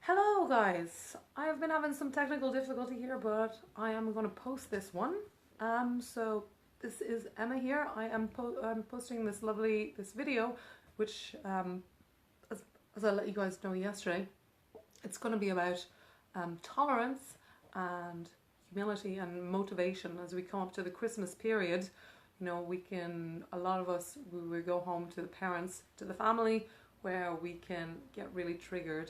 Hello guys, I have been having some technical difficulty here, but I am going to post this one. So this is Emma here. I'm posting this video, which as I let you guys know yesterday, it's going to be about tolerance and humility and motivation as we come up to the Christmas period. You know, a lot of us, we go home to the parents, to the family, where we can get really triggered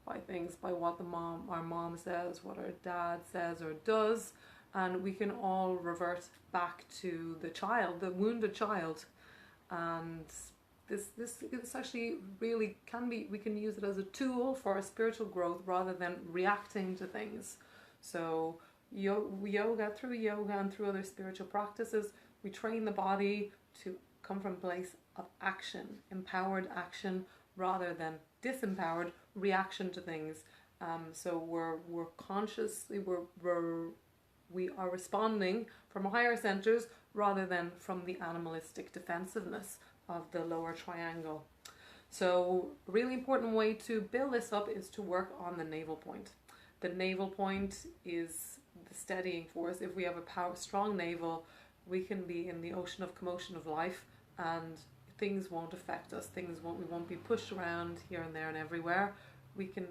by things, by what our mom says, what our dad says or does, and we can all revert back to the wounded child. And this actually really can be, we can use it as a tool for our spiritual growth rather than reacting to things. So through yoga and through other spiritual practices, we train the body to come from a place of action, empowered action, rather than disempowered reaction to things. So we're consciously, we are responding from higher centers rather than from the animalistic defensiveness of the lower triangle. So a really important way to build this up is to work on the navel point. The navel point is the steadying force. If we have a strong navel, we can be in the ocean of commotion of life, and things won't affect us. We won't be pushed around here and there and everywhere. We can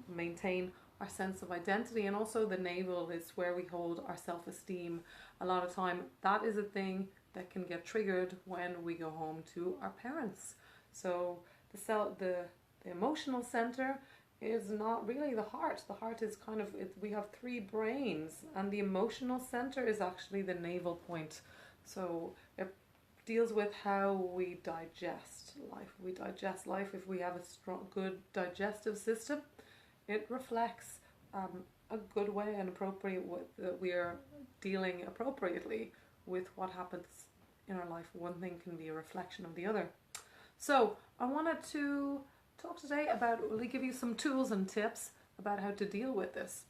maintain our sense of identity, and also the navel is where we hold our self-esteem. A lot of time that is a thing that can get triggered when we go home to our parents. So the emotional center is not really the heart. The heart is kind of, we have three brains, and the emotional center is actually the navel point. So it deals with how we digest life. We digest life. If we have a strong, good digestive system, it reflects a good way and appropriate way that we are dealing appropriately with what happens in our life. One thing can be a reflection of the other. So I wanted to talk today about, really give you some tools and tips about how to deal with this,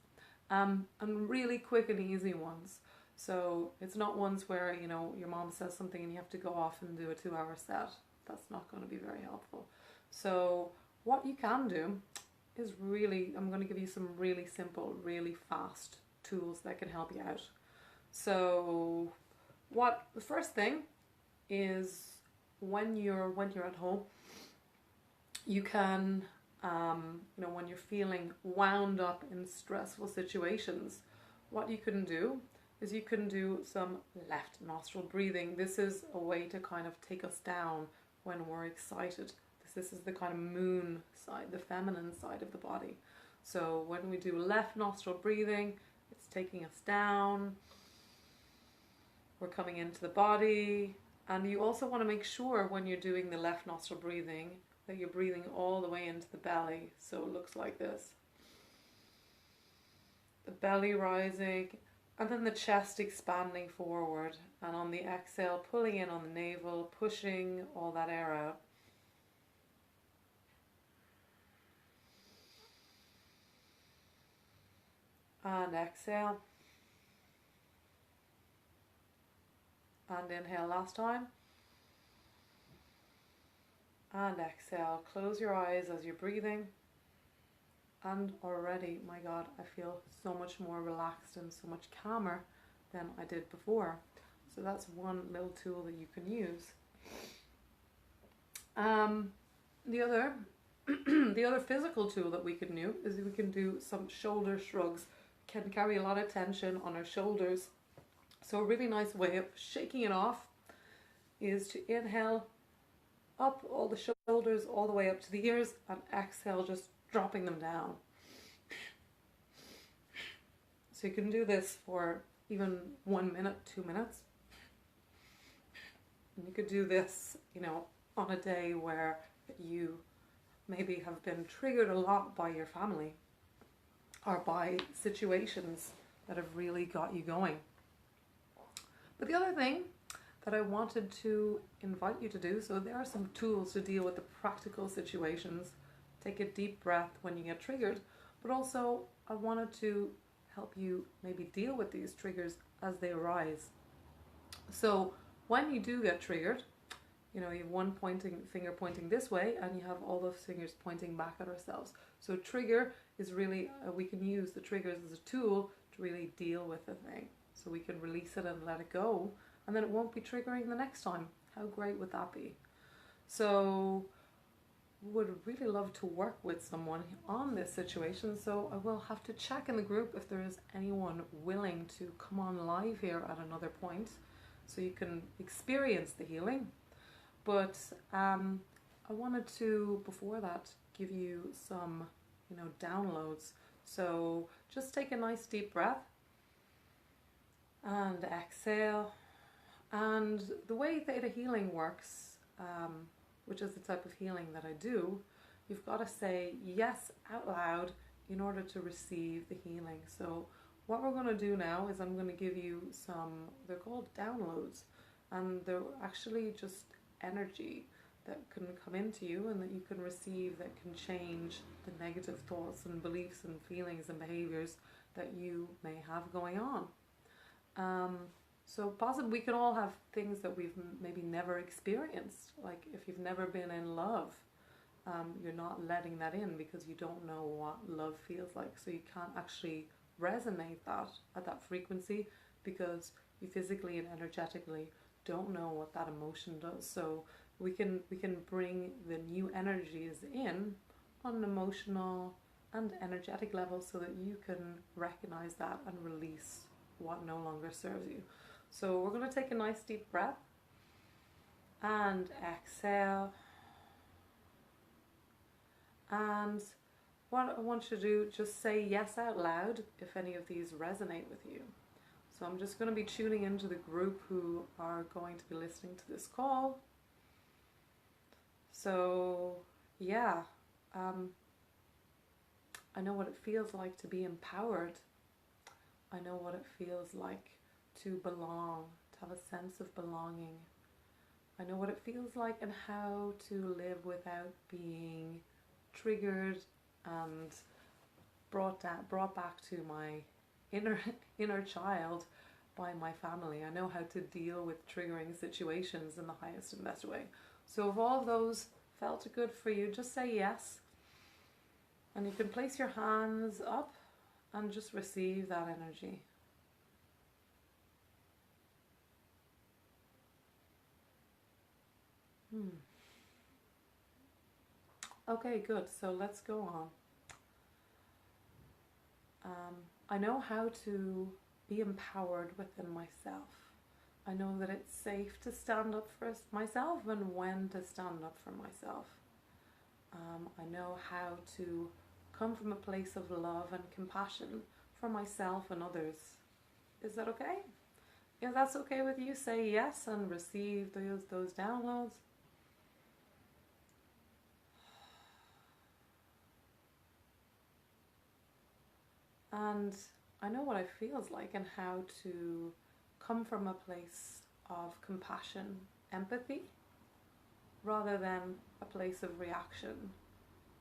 and really quick and easy ones. So it's not ones where, you know, your mom says something and you have to go off and do a 2-hour set. That's not going to be very helpful. So what you can do is I'm going to give you some really simple, really fast tools that can help you out. So the first thing is, when you're at home, you can, when you're feeling wound up in stressful situations, what you can do is you can do some left nostril breathing. This is a way to kind of take us down when we're excited. This is the kind of moon side, the feminine side of the body. So when we do left nostril breathing, it's taking us down. We're coming into the body. And you also want to make sure when you're doing the left nostril breathing that you're breathing all the way into the belly. So it looks like this. The belly rising, and then the chest expanding forward. And on the exhale, pulling in on the navel, pushing all that air out. And exhale. And inhale last time. And exhale. Close your eyes as you're breathing. And already, my God, I feel so much more relaxed and so much calmer than I did before. So that's one little tool that you can use. The other physical tool that we can do is we can do some shoulder shrugs. Can carry a lot of tension on our shoulders. So a really nice way of shaking it off is to inhale up all the shoulders all the way up to the ears, and exhale, just dropping them down. So you can do this for even 1 minute, 2 minutes. And you could do this, on a day where you maybe have been triggered a lot by your family or by situations that have really got you going. But the other thing that I wanted to invite you to do, so there are some tools to deal with the practical situations. Take a deep breath when you get triggered, but also I wanted to help you maybe deal with these triggers as they arise. So when you do get triggered, you know, you have one finger pointing this way, and you have all those fingers pointing back at ourselves. So trigger is really, we can use the triggers as a tool to really deal with the thing. So we can release it and let it go, and then it won't be triggering the next time. How great would that be? So would really love to work with someone on this situation, so I will have to check in the group if there is anyone willing to come on live here at another point so you can experience the healing. But I wanted to, before that, give you some, you know, downloads. So just take a nice deep breath and exhale. And the way theta healing works, which is the type of healing that I do, you've got to say yes out loud in order to receive the healing. So what we're going to do now is I'm going to give you some, they're called downloads, and they're actually just energy that can come into you and that you can receive, that can change the negative thoughts and beliefs and feelings and behaviors that you may have going on. So possibly we can all have things that we've maybe never experienced. Like if you've never been in love, you're not letting that in because you don't know what love feels like. So you can't actually resonate that at that frequency because you physically and energetically don't know what that emotion does. So we can bring the new energies in on an emotional and energetic level so that you can recognize that and release what no longer serves you. So we're going to take a nice deep breath and exhale. And what I want you to do, just say yes out loud if any of these resonate with you. So I'm just going to be tuning into the group who are going to be listening to this call. So yeah, I know what it feels like to be empowered. I know what it feels like to belong, to have a sense of belonging. I know what it feels like and how to live without being triggered and brought back to my inner child by my family. I know how to deal with triggering situations in the highest and best way. So if all of those felt good for you, just say yes. And you can place your hands up and just receive that energy. Okay, good. So let's go on. I know how to be empowered within myself. I know that it's safe to stand up for myself and when to stand up for myself. I know how to come from a place of love and compassion for myself and others. Is that okay? If that's okay with you, say yes and receive those downloads. And I know what it feels like and how to come from a place of compassion, empathy, rather than a place of reaction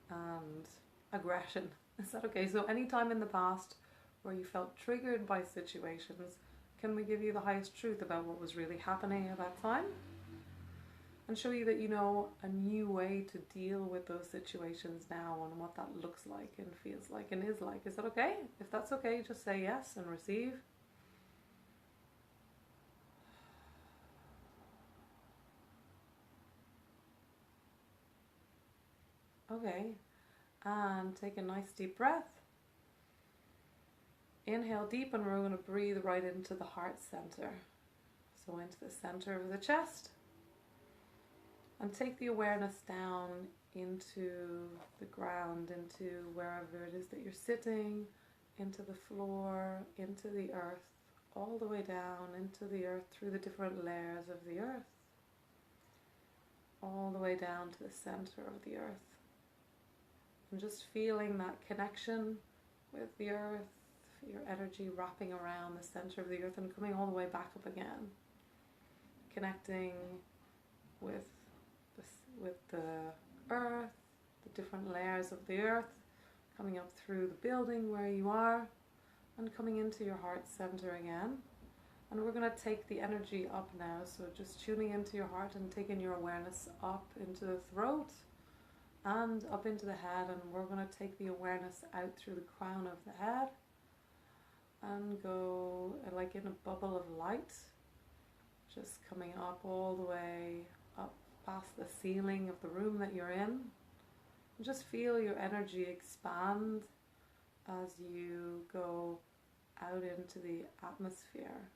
and aggression. Is that okay? So any time in the past where you felt triggered by situations, can we give you the highest truth about what was really happening at that time? And show you that you know a new way to deal with those situations now and what that looks like and feels like and is like. Is that okay? If that's okay, just say yes and receive. Okay, and take a nice deep breath. Inhale deep, and we're going to breathe right into the heart center. So into the center of the chest. And take the awareness down into the ground, into wherever it is that you're sitting, into the floor, into the earth, all the way down into the earth through the different layers of the earth, all the way down to the center of the earth. And just feeling that connection with the earth, your energy wrapping around the center of the earth and coming all the way back up again, connecting with the earth, the different layers of the earth, coming up through the building where you are and coming into your heart center again. And we're going to take the energy up now, so just tuning into your heart and taking your awareness up into the throat and up into the head, and we're going to take the awareness out through the crown of the head and go like in a bubble of light, just coming up all the way up past the ceiling of the room that you're in. And just feel your energy expand as you go out into the atmosphere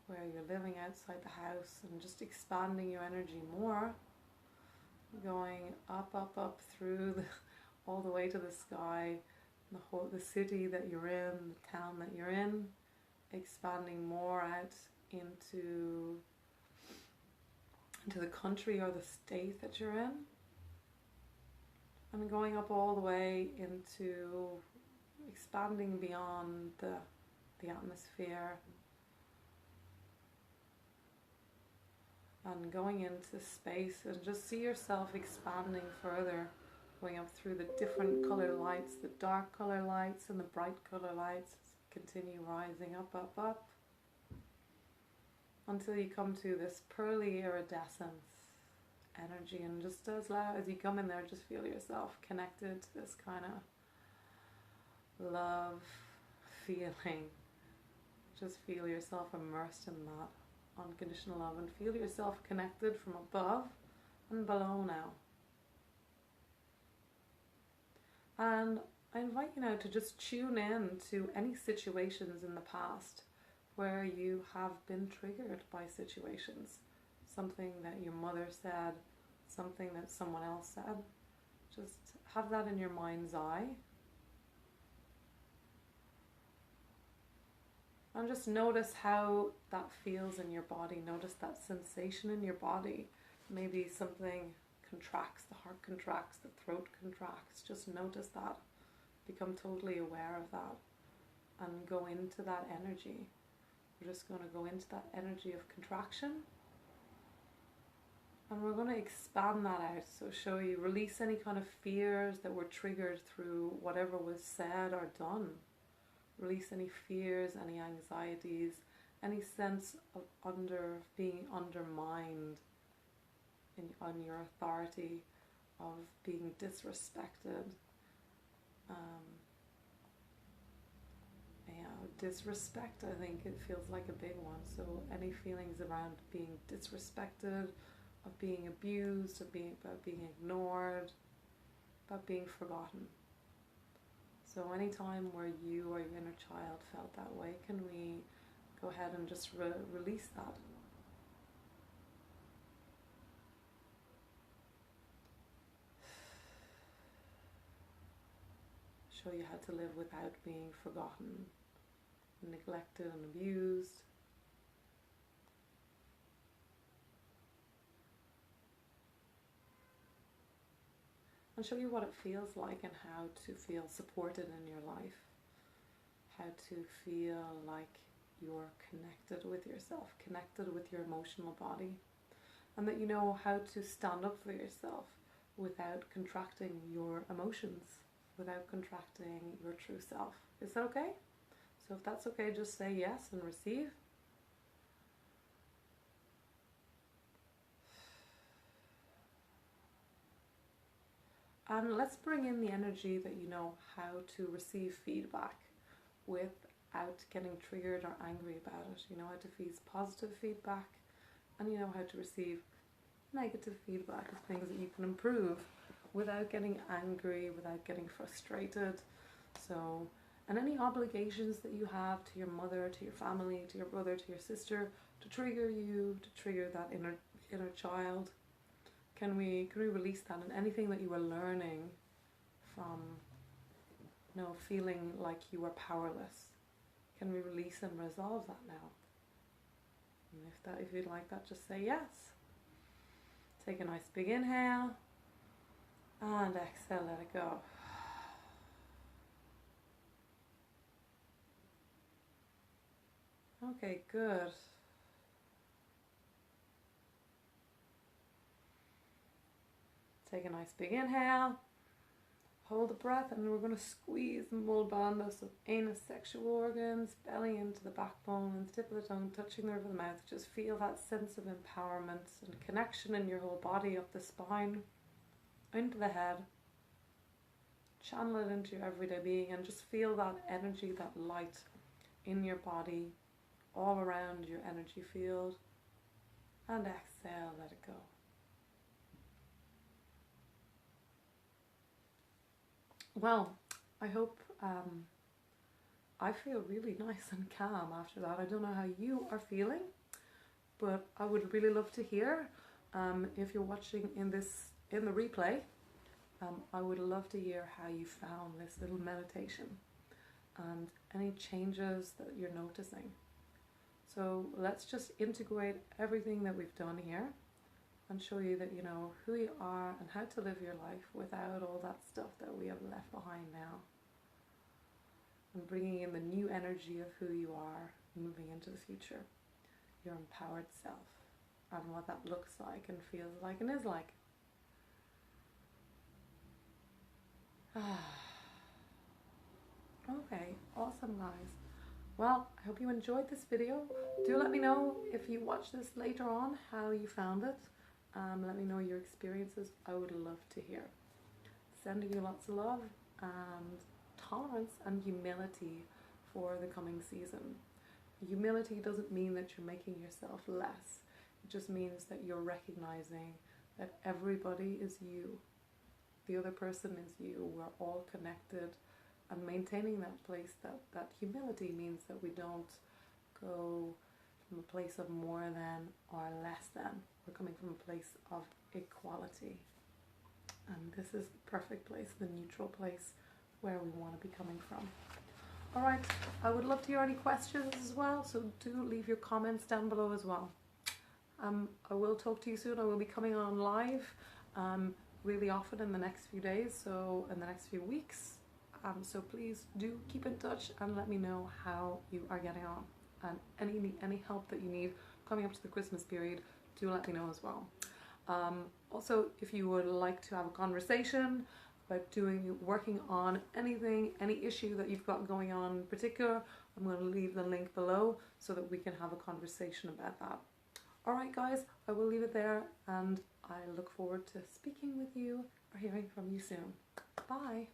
where you're living outside the house, and just expanding your energy more, going up through all the way to the sky, the city that you're in, the town that you're in, expanding more out into the country or the state that you're in, and going up all the way into expanding beyond the atmosphere, and going into space, and just see yourself expanding further, going up through the different color lights, the dark color lights and the bright color lights. Continue rising up until you come to this pearly iridescence energy, and just as loud as you come in there, just feel yourself connected to this kind of love feeling. Just feel yourself immersed in that unconditional love, and feel yourself connected from above and below now. And I invite you now to just tune in to any situations in the past where you have been triggered by situations. Something that your mother said, something that someone else said. Just have that in your mind's eye. And just notice how that feels in your body. Notice that sensation in your body. Maybe something contracts, the heart contracts, the throat contracts. Just notice that. Become totally aware of that. And go into that energy. We're just going to go into that energy of contraction. And we're going to expand that out. So show you, release any kind of fears that were triggered through whatever was said or done. Release any fears, any anxieties, any sense of being undermined on your authority, of being disrespected. Disrespect, I think it feels like a big one. So any feelings around being disrespected, of being abused, about being ignored, about being forgotten. So any time where you or your inner child felt that way, can we go ahead and just release that? Show you how to live without being forgotten, neglected and abused. And show you what it feels like and how to feel supported in your life. How to feel like you're connected with yourself, connected with your emotional body. And that you know how to stand up for yourself without contracting your emotions, without contracting your true self. Is that okay? So if that's okay, just say yes and receive. And let's bring in the energy that you know how to receive feedback without getting triggered or angry about it. You know how to feed positive feedback, and you know how to receive negative feedback of things that you can improve without getting angry, without getting frustrated. So, and any obligations that you have to your mother, to your family, to your brother, to your sister, to trigger you, to trigger that inner child. Can we release that, and anything that you were learning from, you know, feeling like you were powerless? Can we release and resolve that now? And if you'd like that, just say yes. Take a nice big inhale and exhale, let it go. Okay, good. Take a nice big inhale, Hold the breath, and we're going to squeeze the mole bandha, so anus, sexual organs, belly into the backbone, and the tip of the tongue touching the roof of the mouth. Just feel that sense of empowerment and connection in your whole body, up the spine, into the head. Channel it into your everyday being, and just feel that energy, that light in your body, all around your energy field. And exhale, let it go. Well, I hope I feel really nice and calm after that. I don't know how you are feeling, but I would really love to hear if you're watching in the replay. I would love to hear how you found this little meditation and any changes that you're noticing. So let's just integrate everything that we've done here and show you that you know who you are and how to live your life without all that stuff that we have left behind now. And bringing in the new energy of who you are moving into the future. Your empowered self and what that looks like and feels like and is like. Okay, awesome guys. Well, I hope you enjoyed this video. Do let me know if you watch this later on how you found it. Let me know your experiences. I would love to hear. Sending you lots of love and tolerance and humility for the coming season. Humility doesn't mean that you're making yourself less. It just means that you're recognizing that everybody is you. The other person is you. We're all connected, and maintaining that place, that humility means that we don't go from a place of more than or less than. We're coming from a place of equality. And this is the perfect place, the neutral place where we want to be coming from. All right, I would love to hear any questions as well, so do leave your comments down below as well. I will talk to you soon. I will be coming on live really often in the next few days, so in the next few weeks. So please do keep in touch and let me know how you are getting on. And any help that you need coming up to the Christmas period, do let me know as well. Also, if you would like to have a conversation about working on anything, any issue that you've got going on in particular, I'm going to leave the link below so that we can have a conversation about that. Alright guys, I will leave it there, and I look forward to speaking with you or hearing from you soon. Bye!